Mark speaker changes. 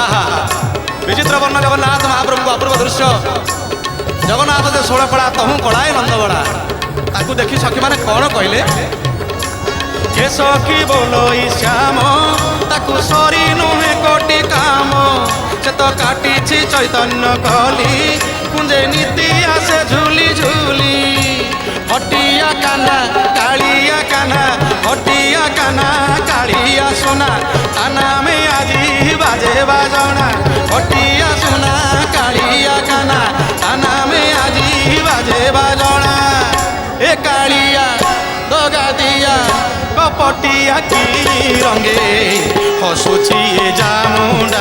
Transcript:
Speaker 1: आहा विचित्र वर्ण जगन्नाथ महाप्रभु अपूर्व दृश्य जगन्नाथ जे षोलकड़ा तहु कड़ाए नंदबड़ा ताकू देखी सखी माने कौन कहले के सखी बोलो श्याम ताकू सरी नुहे कोटि काम से तो काटी चैतन्य कहली कुंजे नीति आसे झूली झूली हटिया काना कालिया काना हटिया काना कालिया सोना ताना में आजी बाजे बाजना हटिया सोना कालिया काना ताना में आजी बाजे बाजना ए कालिया दगा दिया कपटिया की रंगे हसुची जामुंडा